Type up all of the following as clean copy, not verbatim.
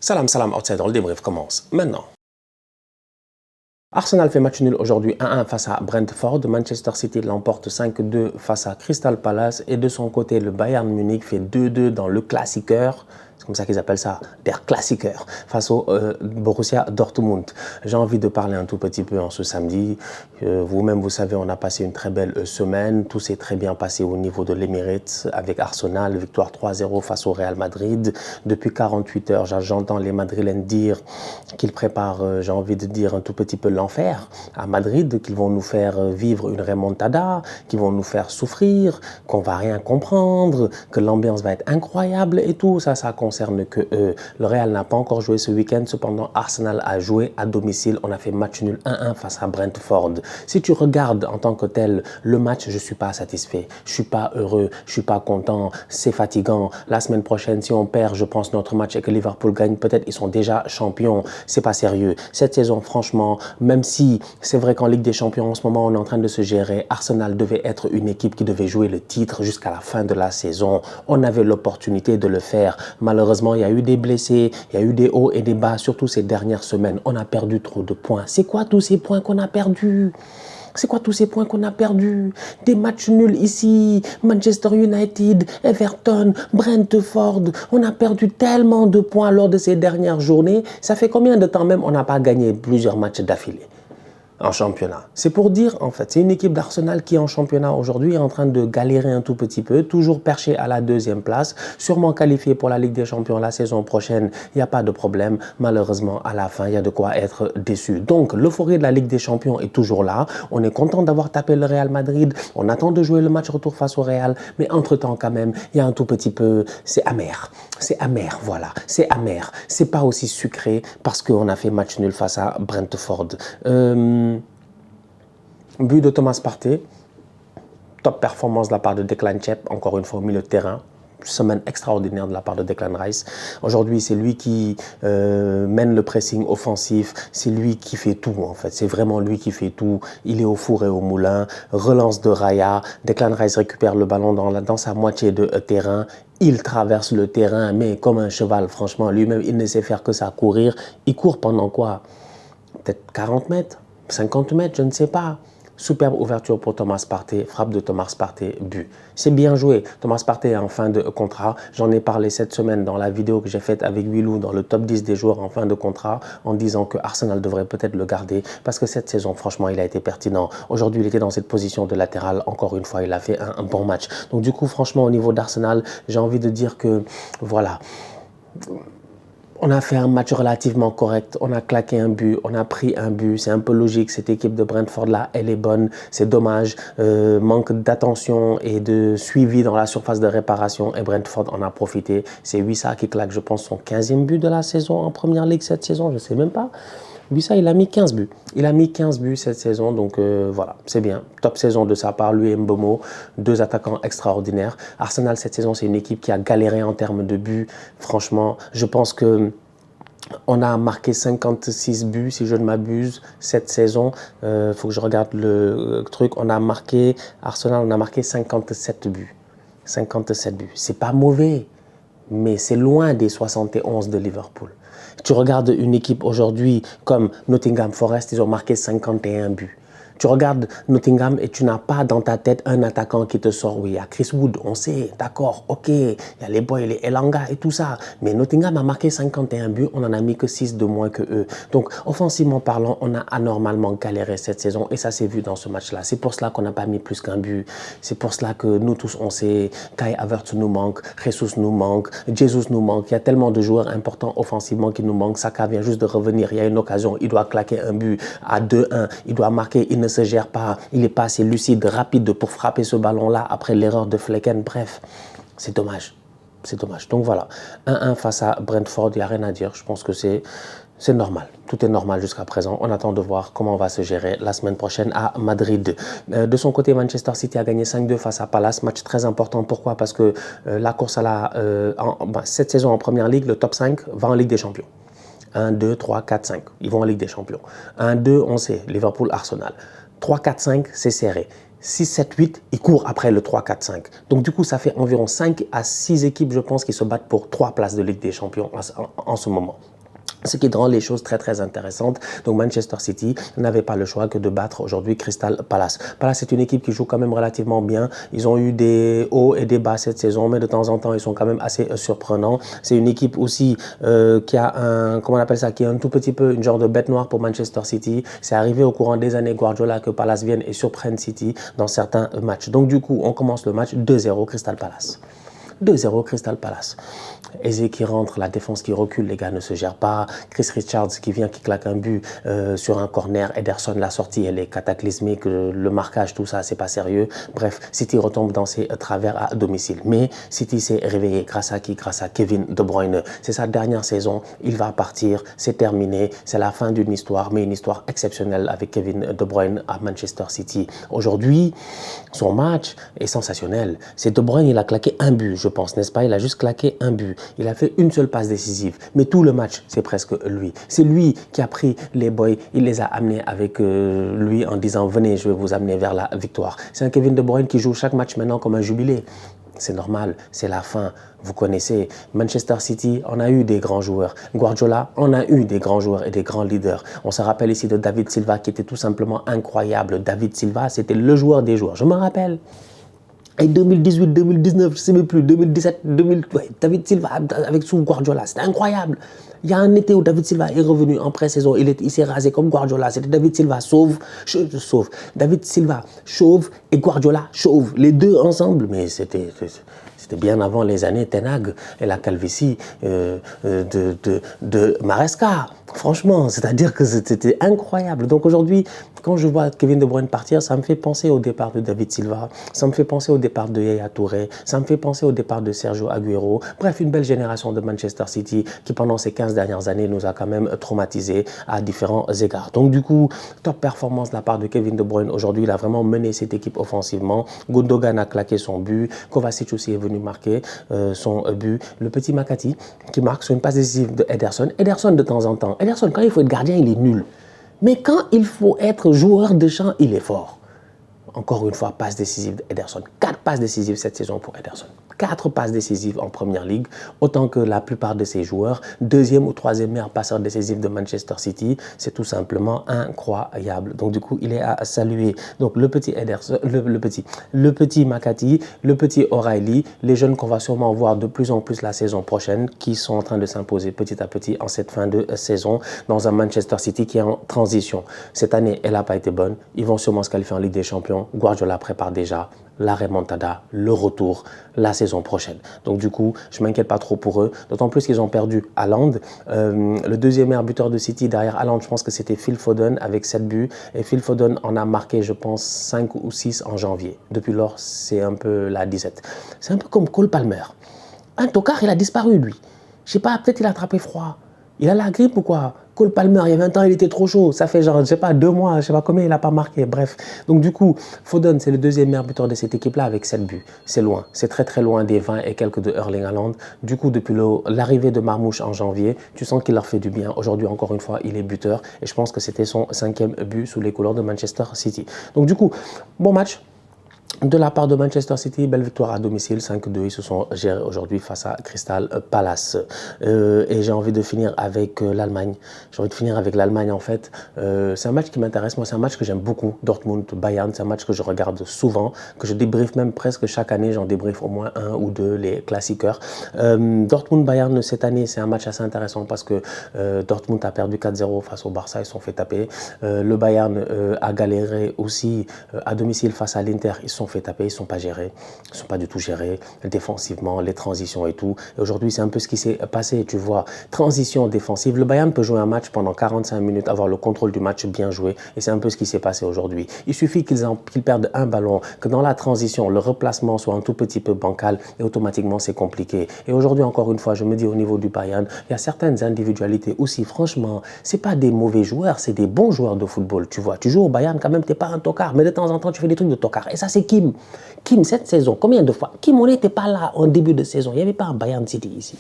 Salam, salam, outsider, le débrief commence maintenant. Arsenal fait match nul aujourd'hui 1-1 face à Brentford. Manchester City l'emporte 5-2 face à Crystal Palace. Et de son côté, le Bayern Munich fait 2-2 dans le classiqueur. C'est comme ça qu'ils appellent ça, der Klassiker, face au Borussia Dortmund. J'ai envie de parler un tout petit peu en ce samedi. Vous-même, vous savez, on a passé une très belle semaine. Tout s'est très bien passé au niveau de l'Emirates avec Arsenal. Victoire 3-0 face au Real Madrid. Depuis 48 heures, j'entends les Madrilènes dire qu'ils préparent, j'ai envie de dire, un tout petit peu l'enfer à Madrid, qu'ils vont nous faire vivre une remontada, qu'ils vont nous faire souffrir, qu'on va rien comprendre, que l'ambiance va être incroyable et tout. Ça concerne que le Real n'a pas encore joué ce week-end. Cependant, Arsenal a joué à domicile. On a fait match nul 1-1 face à Brentford. Si tu regardes en tant que tel le match, je suis pas satisfait. Je suis pas heureux. Je suis pas content. C'est fatigant. La semaine prochaine, si on perd, je pense, notre match et que Liverpool gagne, peut-être ils sont déjà champions. C'est pas sérieux. Cette saison, franchement, même si c'est vrai qu'en Ligue des Champions, en ce moment, on est en train de se gérer, Arsenal devait être une équipe qui devait jouer le titre jusqu'à la fin de la saison. On avait l'opportunité de le faire. Malheureusement, il y a eu des blessés, il y a eu des hauts et des bas, surtout ces dernières semaines. On a perdu trop de points. C'est quoi tous ces points qu'on a perdus ? C'est quoi tous ces points qu'on a perdus? Des matchs nuls ici, Manchester United, Everton, Brentford. On a perdu tellement de points lors de ces dernières journées. Ça fait combien de temps même on n'a pas gagné plusieurs matchs d'affilée en championnat? C'est pour dire, en fait, c'est une équipe d'Arsenal qui en championnat aujourd'hui est en train de galérer un tout petit peu, toujours perché à la deuxième place, sûrement qualifié pour la Ligue des Champions la saison prochaine. Il n'y a pas de problème. Malheureusement, à la fin, il y a de quoi être déçu. Donc, l'euphorie de la Ligue des Champions est toujours là. On est content d'avoir tapé le Real Madrid. On attend de jouer le match retour face au Real. Mais entre-temps, quand même, il y a un tout petit peu... C'est amer. C'est amer, voilà. C'est amer. C'est pas aussi sucré parce qu'on a fait match nul face à Brentford. But de Thomas Partey, top performance de la part de Declan Chep, encore une fois au milieu de terrain. Semaine extraordinaire de la part de Declan Rice. Aujourd'hui, c'est lui qui mène le pressing offensif. C'est lui qui fait tout, en fait. C'est vraiment lui qui fait tout. Il est au four et au moulin. Relance de Raya. Declan Rice récupère le ballon dans sa moitié de terrain. Il traverse le terrain, mais comme un cheval, franchement. Lui-même, il ne sait faire que ça, courir. Il court pendant quoi? Peut-être 40 mètres, 50 mètres, je ne sais pas. Superbe ouverture pour Thomas Partey, frappe de Thomas Partey, but. C'est bien joué. Thomas Partey est en fin de contrat. J'en ai parlé cette semaine dans la vidéo que j'ai faite avec Willou dans le top 10 des joueurs en fin de contrat en disant que Arsenal devrait peut-être le garder parce que cette saison, franchement, il a été pertinent. Aujourd'hui, il était dans cette position de latéral. Encore une fois, il a fait un bon match. Donc du coup, franchement, au niveau d'Arsenal, j'ai envie de dire que, voilà... On a fait un match relativement correct, on a claqué un but, on a pris un but, c'est un peu logique, cette équipe de Brentford-là, elle est bonne, c'est dommage, manque d'attention et de suivi dans la surface de réparation et Brentford en a profité. C'est Wissa qui claque, je pense, son 15e but de la saison en Première Ligue cette saison, je ne sais même pas. Wissa, il a mis 15 buts. Il a mis 15 buts cette saison, donc voilà, c'est bien. Top saison de sa part, lui et Mbeumo, deux attaquants extraordinaires. Arsenal, cette saison, c'est une équipe qui a galéré en termes de buts. Franchement, je pense que on a marqué 56 buts, si je ne m'abuse, cette saison. Faut que je regarde le truc. Arsenal, on a marqué 57 buts. 57 buts. C'est pas mauvais, mais c'est loin des 71 de Liverpool. Tu regardes une équipe aujourd'hui comme Nottingham Forest, ils ont marqué 51 buts. Tu regardes Nottingham et tu n'as pas dans ta tête un attaquant qui te sort. Oui, il y a Chris Wood, on sait, d'accord, ok. Il y a les boys, les Elanga et tout ça. Mais Nottingham a marqué 51 buts, on n'en a mis que 6 de moins que eux. Donc, offensivement parlant, on a anormalement galéré cette saison et ça s'est vu dans ce match-là. C'est pour cela qu'on n'a pas mis plus qu'un but. C'est pour cela que nous tous, on sait, Kai Havertz nous manque, Jesus nous manque, Jesus nous manque. Il y a tellement de joueurs importants offensivement qui nous manquent. Saka vient juste de revenir, il y a une occasion, il doit claquer un but à 2-1, il doit marquer, il ne se gère pas, il n'est pas assez lucide, rapide pour frapper ce ballon-là après l'erreur de Flecken. Bref, c'est dommage. C'est dommage. Donc voilà, 1-1 face à Brentford, il n'y a rien à dire. Je pense que c'est normal. Tout est normal jusqu'à présent. On attend de voir comment on va se gérer la semaine prochaine à Madrid. De son côté, Manchester City a gagné 5-2 face à Palace. Match très important. Pourquoi? Parce que la course à cette saison en Première Ligue, le top 5 va en Ligue des Champions. 1, 2, 3, 4, 5. Ils vont en Ligue des Champions. 1, 2, on sait, Liverpool, Arsenal. 3, 4, 5, c'est serré. 6, 7, 8, ils courent après le 3, 4, 5. Donc du coup, ça fait environ 5 à 6 équipes, je pense, qui se battent pour 3 places de Ligue des Champions en ce moment. Ce qui rend les choses très très intéressantes. Donc Manchester City n'avait pas le choix que de battre aujourd'hui Crystal Palace. Palace est une équipe qui joue quand même relativement bien. Ils ont eu des hauts et des bas cette saison, mais de temps en temps ils sont quand même assez surprenants. C'est une équipe aussi qui a un, comment on appelle ça, qui est un tout petit peu une genre de bête noire pour Manchester City. C'est arrivé au courant des années Guardiola que Palace vienne et surprenne City dans certains matchs. Donc du coup on commence le match 2-0 Crystal Palace. 2-0 Crystal Palace. Eze qui rentre, la défense qui recule, les gars ne se gèrent pas. Chris Richards qui vient, qui claque un but sur un corner. Ederson, la sortie, elle est cataclysmique. Le marquage, tout ça, c'est pas sérieux. Bref, City retombe dans ses travers à domicile. Mais City s'est réveillé grâce à qui? Grâce à Kevin De Bruyne. C'est sa dernière saison. Il va partir. C'est terminé. C'est la fin d'une histoire, mais une histoire exceptionnelle avec Kevin De Bruyne à Manchester City. Aujourd'hui, son match est sensationnel. C'est De Bruyne, il a claqué un but, je pense, n'est-ce pas? Il a juste claqué un but. Il a fait une seule passe décisive. Mais tout le match, c'est presque lui. C'est lui qui a pris les boys, il les a amenés avec lui en disant « Venez, je vais vous amener vers la victoire ». C'est un Kevin De Bruyne qui joue chaque match maintenant comme un jubilé. C'est normal, c'est la fin. Vous connaissez, Manchester City, on a eu des grands joueurs. Guardiola, on a eu des grands joueurs et des grands leaders. On se rappelle ici de David Silva qui était tout simplement incroyable. David Silva, c'était le joueur des joueurs. Je me rappelle. Et 2018, 2019, je ne sais même plus, 2017, 2000, ouais, David Silva avec sous Guardiola, c'était incroyable. Il y a un été où David Silva est revenu en pré-saison, il s'est rasé comme Guardiola. C'était David Silva sauve. David Silva chauve et Guardiola chauve. Les deux ensemble, mais c'était bien avant les années Ten Hag et la calvitie de Maresca. Franchement, c'est-à-dire que c'était incroyable. Donc aujourd'hui, quand je vois Kevin De Bruyne partir, ça me fait penser au départ de David Silva, ça me fait penser au départ de Yaya Touré, ça me fait penser au départ de Sergio Aguero. Bref, une belle génération de Manchester City qui, pendant ces 15 dernières années, nous a quand même traumatisés à différents égards. Donc du coup, top performance de la part de Kevin De Bruyne. Aujourd'hui, il a vraiment mené cette équipe offensivement. Gundogan a claqué son but. Kovacic aussi est venu marquer son but. Le petit Makati qui marque sur une passe décisive de Ederson. Ederson de temps en temps. Ederson, quand il faut être gardien, il est nul. Mais quand il faut être joueur de champ, il est fort. Encore une fois, passe décisive d'Ederson. 4 passes décisives cette saison pour Ederson. 4 passes décisives en Première Ligue, autant que la plupart de ses joueurs. Deuxième ou troisième meilleur passeur décisif de Manchester City. C'est tout simplement incroyable. Donc du coup, il est à saluer. Donc le petit Ederson, le petit Makati, le petit O'Reilly, les jeunes qu'on va sûrement voir de plus en plus la saison prochaine, qui sont en train de s'imposer petit à petit en cette fin de saison dans un Manchester City qui est en transition. Cette année, elle n'a pas été bonne. Ils vont sûrement se qualifier en Ligue des Champions. Guardiola prépare déjà la remontada, le retour la saison prochaine. Donc du coup, je ne m'inquiète pas trop pour eux, d'autant plus qu'ils ont perdu Haaland. Le deuxième meilleur buteur de City derrière Haaland, je pense que c'était Phil Foden avec 7 buts. Et Phil Foden en a marqué, je pense, 5 ou 6 en janvier. Depuis lors, c'est un peu la 17. C'est un peu comme Cole Palmer. Un tocard, il a disparu, lui. Je sais pas, peut-être il a attrapé froid. Il a la grippe ou quoi? Cole Palmer, il y a 20 ans, il était trop chaud. Ça fait genre, je sais pas, 2 mois, je sais pas combien il n'a pas marqué. Bref. Donc du coup, Foden, c'est le deuxième meilleur buteur de cette équipe-là avec 7 buts. C'est loin. C'est très très loin des 20 et quelques de Erling Haaland. Du coup, depuis l'arrivée de Marmouche en janvier, tu sens qu'il leur fait du bien. Aujourd'hui, encore une fois, il est buteur. Et je pense que c'était son 5e but sous les couleurs de Manchester City. Donc du coup, bon match. De la part de Manchester City, belle victoire à domicile, 5-2. Ils se sont gérés aujourd'hui face à Crystal Palace. Et j'ai envie de finir avec l'Allemagne. J'ai envie de finir avec l'Allemagne en fait. C'est un match qui m'intéresse. Moi, c'est un match que j'aime beaucoup. Dortmund-Bayern, c'est un match que je regarde souvent, que je débriefe même presque chaque année. J'en débriefe au moins 1 ou 2, les classiqueurs. Dortmund-Bayern, cette année, c'est un match assez intéressant parce que Dortmund a perdu 4-0 face au Barça. Ils se sont fait taper. Le Bayern a galéré aussi à domicile face à l'Inter. Ils se sont fait taper, ils ne sont pas gérés, ils ne sont pas du tout gérés défensivement, les transitions et tout. Et aujourd'hui, c'est un peu ce qui s'est passé, tu vois. Transition défensive, le Bayern peut jouer un match pendant 45 minutes, avoir le contrôle du match bien joué, et c'est un peu ce qui s'est passé aujourd'hui. Il suffit qu'ils perdent un ballon, que dans la transition, le replacement soit un tout petit peu bancal, et automatiquement, c'est compliqué. Et aujourd'hui, encore une fois, je me dis au niveau du Bayern, il y a certaines individualités aussi, franchement, c'est pas des mauvais joueurs, c'est des bons joueurs de football, tu vois. Tu joues au Bayern, quand même, t'es pas un tocard, mais de temps en temps, tu fais des trucs de tocard. Et ça, c'est Kim, cette saison, combien de fois? Kim, on n'était pas là en début de saison. Il n'y avait pas un Bayern City ici.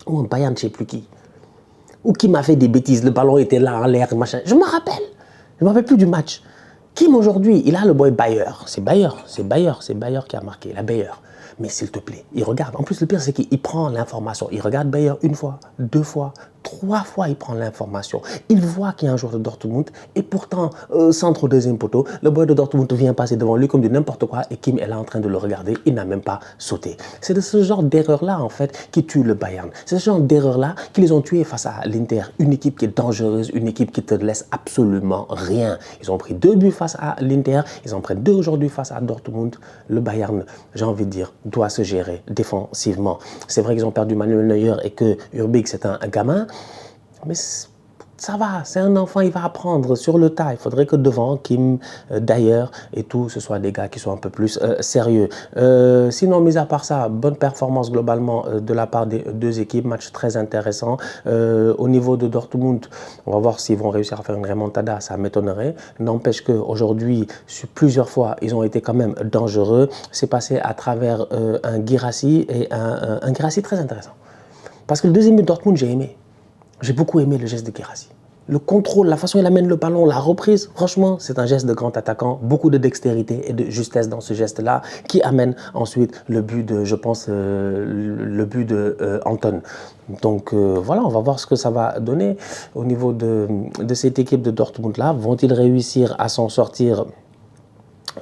Ou un Bayern, je ne sais plus qui. Ou Kim a fait des bêtises, le ballon était là en l'air, machin. Je me rappelle. Je ne me rappelle plus du match. Kim, aujourd'hui, il a le boy Bayer. C'est Bayer qui a marqué, la Bayer. Mais s'il te plaît, il regarde. En plus, le pire, c'est qu'il prend l'information. Il regarde Bayer 1 fois, 2 fois, 3 3 fois, il prend l'information. Il voit qu'il y a un joueur de Dortmund et pourtant, centre au deuxième poteau, le boy de Dortmund vient passer devant lui comme du n'importe quoi et Kim est là en train de le regarder. Il n'a même pas sauté. C'est de ce genre d'erreur-là, en fait, qui tue le Bayern. C'est ce genre d'erreur-là qui les ont tués face à l'Inter. Une équipe qui est dangereuse, une équipe qui te laisse absolument rien. Ils ont pris 2 buts face à l'Inter, ils en prennent 2 aujourd'hui face à Dortmund. Le Bayern, j'ai envie de dire, doit se gérer défensivement. C'est vrai qu'ils ont perdu Manuel Neuer et que Urbik, c'est un gamin, mais ça va, c'est un enfant, il va apprendre sur le tas. Il faudrait que devant, Kim, d'ailleurs, et tout, ce soit des gars qui sont un peu plus sérieux. Sinon, mis à part ça, bonne performance globalement de la part des 2 équipes, match très intéressant. Au niveau de Dortmund, on va voir s'ils vont réussir à faire une remontada, ça m'étonnerait. N'empêche qu'aujourd'hui, sur plusieurs fois, ils ont été quand même dangereux. C'est passé à travers un Guirassy et un Guirassy très intéressant. Parce que le deuxième but de Dortmund, j'ai aimé. J'ai beaucoup aimé le geste de Guirassy. Le contrôle, la façon dont il amène le ballon, la reprise, franchement, c'est un geste de grand attaquant. Beaucoup de dextérité et de justesse dans ce geste-là qui amène ensuite le but de, je pense, le but de Anton. Donc voilà, on va voir ce que ça va donner au niveau de cette équipe de Dortmund-là. Vont-ils réussir à s'en sortir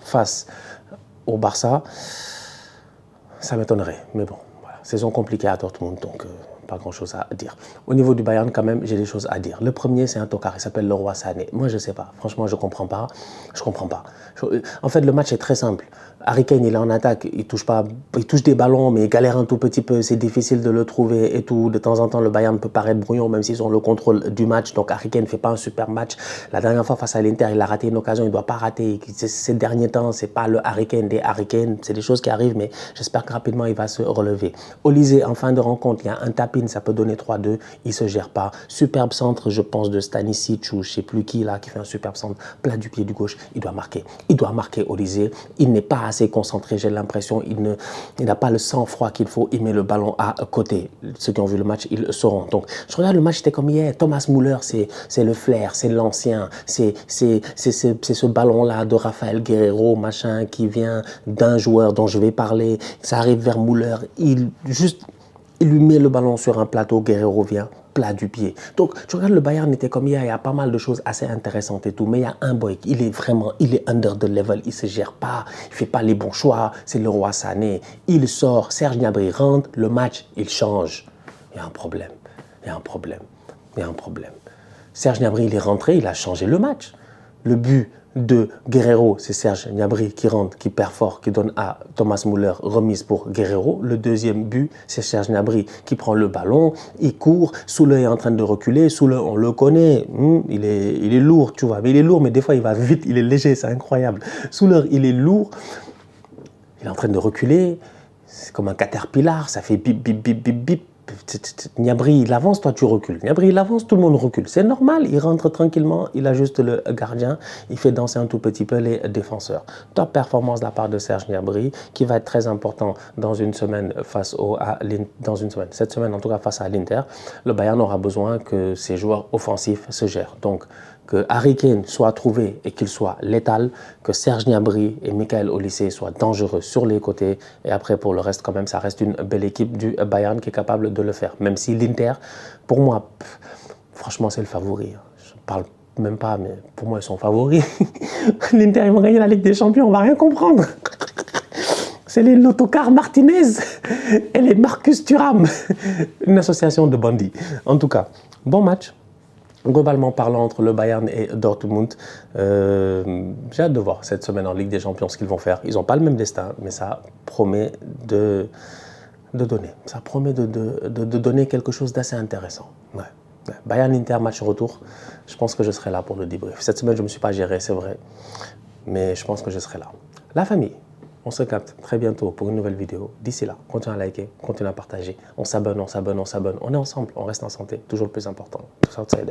face au Barça? Ça m'étonnerait, mais bon, voilà. Saison compliquée à Dortmund, donc pas grand-chose à dire. Au niveau du Bayern, quand même, j'ai des choses à dire. Le premier, c'est un tocard, il s'appelle Leroy Sané. Moi, je ne sais pas. Franchement, je ne comprends pas. Je comprends pas. En fait, le match est très simple. Harry Kane, il est en attaque, il touche des ballons, mais il galère un tout petit peu. C'est difficile de le trouver et tout. De temps en temps, le Bayern peut paraître brouillon, même s'ils ont le contrôle du match. Donc, Harry Kane ne fait pas un super match. La dernière fois, face à l'Inter, il a raté une occasion. Il ne doit pas rater. Ces derniers temps, ce n'est pas le Harry Kane des Harry Kane. C'est des choses qui arrivent, mais j'espère que rapidement, il va se relever. Olysée, en fin de rencontre, il y a un tapis. Ça peut donner 3-2, il ne se gère pas. Superbe centre, je pense, de Stanisic ou je ne sais plus qui, là, qui fait un superbe centre, plat du pied du gauche. Il doit marquer. Il doit marquer Olysée. Il n'est pas assez concentré, j'ai l'impression. Il n'a pas le sang-froid qu'il faut. Il met le ballon à côté. Ceux qui ont vu le match, ils le sauront. Donc, je regarde le match, c'était comme hier. Thomas Müller, c'est le flair, c'est l'ancien. C'est ce ballon-là de Rafael Guerreiro, machin, qui vient d'un joueur dont je vais parler. Ça arrive vers Müller. Il lui met le ballon sur un plateau, Guerreiro vient, plat du pied. Donc, tu regardes le Bayern, était comme hier, il y a pas mal de choses assez intéressantes et tout, mais il y a un boy, il est under the level, il ne se gère pas, il ne fait pas les bons choix, c'est Leroy Sané. Il sort, Serge Gnabry rentre, le match, il change. Il y a un problème, il y a un problème, il y a un problème. Serge Gnabry, il est rentré, il a changé le match. Le but de Guerreiro, c'est Serge Gnabry qui rentre, qui perd fort, qui donne à Thomas Müller, remise pour Guerreiro. Le deuxième but, c'est Serge Gnabry qui prend le ballon, il court, Soule est en train de reculer, Soule, on le connaît, il est lourd, tu vois, mais il est lourd, mais des fois il va vite, il est léger, c'est incroyable. Soule, il est lourd, il est en train de reculer, c'est comme un caterpillar, ça fait bip, bip, bip, bip, bip. Gnabry, il avance, toi tu recules. Gnabry, il avance, tout le monde recule. C'est normal, il rentre tranquillement, il ajuste le gardien, il fait danser un tout petit peu les défenseurs. Top performance de la part de Serge Gnabry, qui va être très important dans une semaine cette semaine en tout cas face à l'Inter. Le Bayern aura besoin que ses joueurs offensifs se gèrent. Donc, que Harry Kane soit trouvé et qu'il soit létal, que Serge Gnabry et Michael Olise soient dangereux sur les côtés. Et après, pour le reste, quand même, ça reste une belle équipe du Bayern qui est capable de le faire. Même si l'Inter, pour moi, franchement, c'est le favori. Je ne parle même pas, mais pour moi, ils sont favoris. L'Inter, ils vont gagner la Ligue des Champions, on ne va rien comprendre. C'est les Lotocar Martinez et les Marcus Thuram. Une association de bandits. En tout cas, bon match. Globalement parlant, entre le Bayern et Dortmund, j'ai hâte de voir cette semaine en Ligue des Champions ce qu'ils vont faire. Ils n'ont pas le même destin, mais ça promet de donner. Ça promet de donner quelque chose d'assez intéressant. Ouais. Bayern-Inter, match retour. Je pense que je serai là pour le débrief. Cette semaine, je ne me suis pas géré, c'est vrai. Mais je pense que je serai là. La famille, on se capte très bientôt pour une nouvelle vidéo. D'ici là, continuez à liker, continuez à partager. On s'abonne, on s'abonne, on s'abonne. On est ensemble, on reste en santé. Toujours le plus important. Tous outsiders.